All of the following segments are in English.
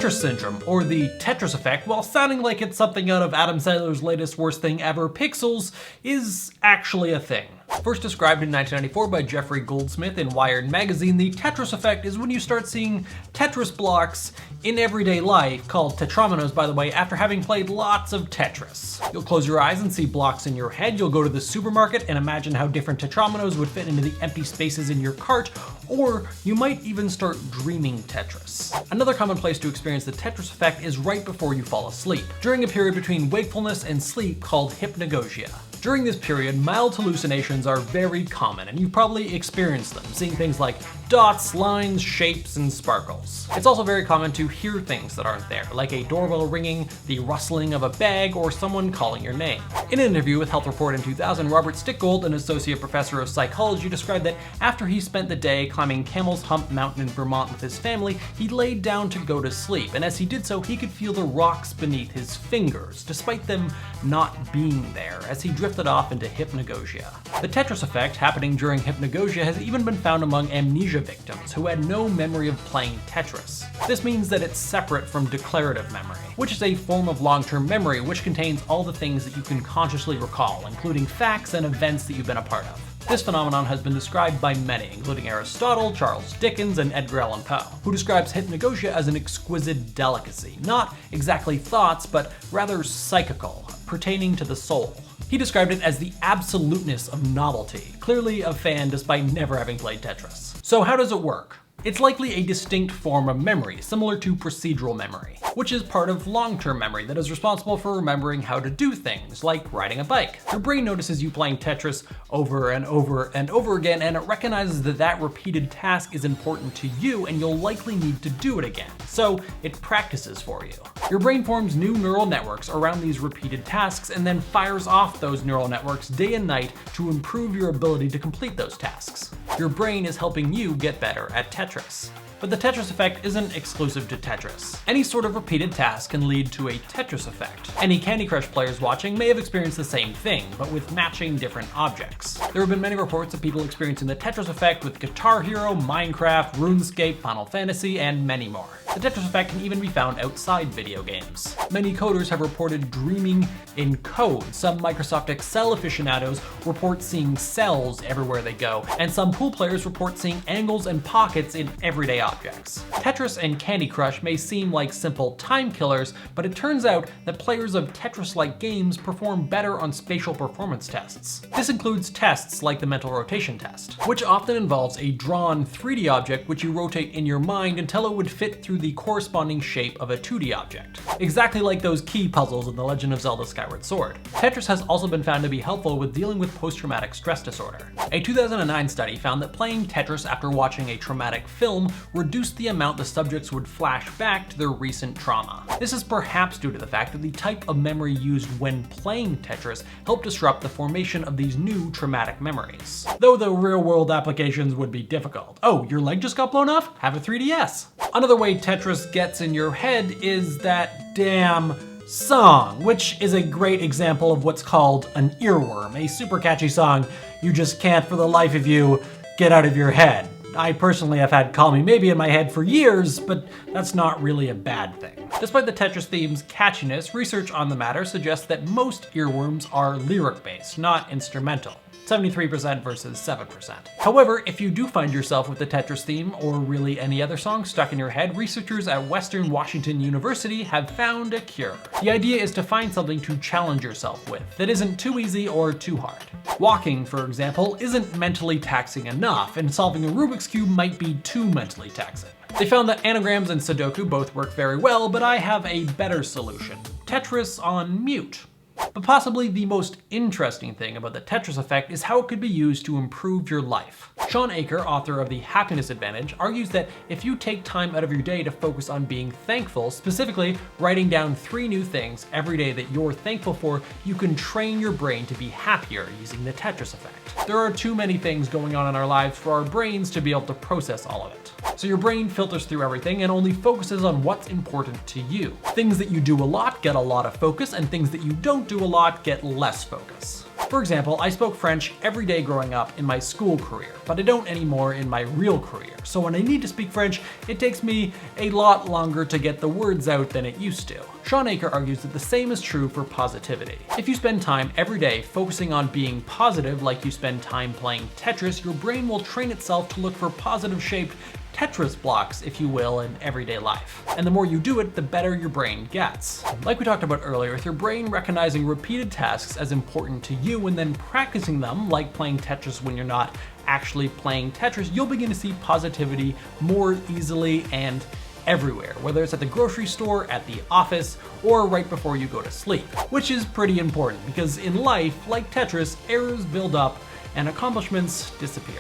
Tetris syndrome, or the Tetris Effect, while sounding like it's something out of Adam Sandler's latest Worst Thing Ever, Pixels, is actually a thing. First described in 1994 by Jeffrey Goldsmith in Wired magazine, the Tetris Effect is when you start seeing Tetris blocks in everyday life, called tetrominoes by the way, after having played lots of Tetris. You'll close your eyes and see blocks in your head, you'll go to the supermarket and imagine how different tetrominoes would fit into the empty spaces in your cart, or you might even start dreaming Tetris. Another common place to experience the Tetris Effect is right before you fall asleep, during a period between wakefulness and sleep called Hypnagogia. During this period, mild hallucinations are very common, and you've probably experienced them, seeing things like dots, lines, shapes, and sparkles. It's also very common to hear things that aren't there, like a doorbell ringing, the rustling of a bag, or someone calling your name. In an interview with Health Report in 2000, Robert Stickgold, an associate professor of psychology, described that after he spent the day climbing Camel's Hump Mountain in Vermont with his family, he laid down to go to sleep, and as he did so, he could feel the rocks beneath his fingers, despite them not being there, as he drifted off into hypnagogia. The Tetris Effect, happening during hypnagogia, has even been found among amnesia victims who had no memory of playing Tetris. This means that it's separate from declarative memory, which is a form of long-term memory which contains all the things that you can consciously recall, including facts and events that you've been a part of. This phenomenon has been described by many, including Aristotle, Charles Dickens, and Edgar Allan Poe, who describes hypnagogia as an exquisite delicacy, not exactly thoughts, but rather psychical, pertaining to the soul. He described it as the absoluteness of novelty, clearly a fan despite never having played Tetris. So how does it work? It's likely a distinct form of memory, similar to procedural memory, which is part of long-term memory that is responsible for remembering how to do things, like riding a bike. Your brain notices you playing Tetris over and over and over again, and it recognizes that that repeated task is important to you and you'll likely need to do it again, so it practices for you. Your brain forms new neural networks around these repeated tasks and then fires off those neural networks day and night to improve your ability to complete those tasks. Your brain is helping you get better at Tetris. But the Tetris Effect isn't exclusive to Tetris. Any sort of repeated task can lead to a Tetris Effect. Any Candy Crush players watching may have experienced the same thing, but with matching different objects. There have been many reports of people experiencing the Tetris Effect with Guitar Hero, Minecraft, RuneScape, Final Fantasy, and many more. The Tetris Effect can even be found outside video games. Many coders have reported dreaming in code. Some Microsoft Excel aficionados report seeing cells everywhere they go, and some pool players report seeing angles and pockets in everyday objects. Tetris and Candy Crush may seem like simple time killers, but it turns out that players of Tetris-like games perform better on spatial performance tests. This includes tests like the mental rotation test, which often involves a drawn 3D object which you rotate in your mind until it would fit through the corresponding shape of a 2D object. Exactly like those key puzzles in The Legend of Zelda Skyward Sword. Tetris has also been found to be helpful with dealing with post-traumatic stress disorder. A 2009 study found that playing Tetris after watching a traumatic film reduced the amount the subjects would flash back to their recent trauma. This is perhaps due to the fact that the type of memory used when playing Tetris helped disrupt the formation of these new traumatic memories. Though the real-world applications would be difficult. Oh, your leg just got blown off? Have a 3DS. Another way Tetris gets in your head is that damn song, which is a great example of what's called an earworm, a super catchy song you just can't for the life of you get out of your head. I personally have had Call Me Maybe in my head for years, but that's not really a bad thing. Despite the Tetris theme's catchiness, research on the matter suggests that most earworms are lyric-based, not instrumental. 73% versus 7%. However, if you do find yourself with the Tetris theme, or really any other song stuck in your head, researchers at Western Washington University have found a cure. The idea is to find something to challenge yourself with that isn't too easy or too hard. Walking, for example, isn't mentally taxing enough, and solving a Rubik's Cube might be too mentally taxing. They found that anagrams and Sudoku both work very well, but I have a better solution: Tetris on mute. But possibly the most interesting thing about the Tetris Effect is how it could be used to improve your life. Shawn, author of The Happiness Advantage, argues that if you take time out of your day to focus on being thankful, specifically writing down 3 new things every day that you're thankful for, you can train your brain to be happier using the Tetris Effect. There are too many things going on in our lives for our brains to be able to process all of it. So your brain filters through everything and only focuses on what's important to you. Things that you do a lot get a lot of focus, and things that you don't do a lot get less focus. For example, I spoke French every day growing up in my school career, but I don't anymore in my real career. So when I need to speak French, it takes me a lot longer to get the words out than it used to. Shawn Achor argues that the same is true for positivity. If you spend time every day focusing on being positive like you spend time playing Tetris, your brain will train itself to look for positive shaped Tetris blocks, if you will, in everyday life. And the more you do it, the better your brain gets. Like we talked about earlier, with your brain recognizing repeated tasks as important to you and then practicing them, like playing Tetris when you're not actually playing Tetris, you'll begin to see positivity more easily and everywhere, whether it's at the grocery store, at the office, or right before you go to sleep. Which is pretty important, because in life, like Tetris, errors build up and accomplishments disappear.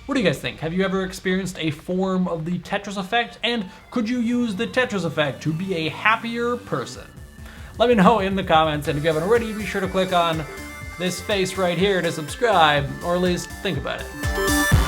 What do you guys think? Have you ever experienced a form of the Tetris effect? And could you use the Tetris effect to be a happier person? Let me know in the comments, and if you haven't already, be sure to click on this face right here to subscribe, or at least think about it.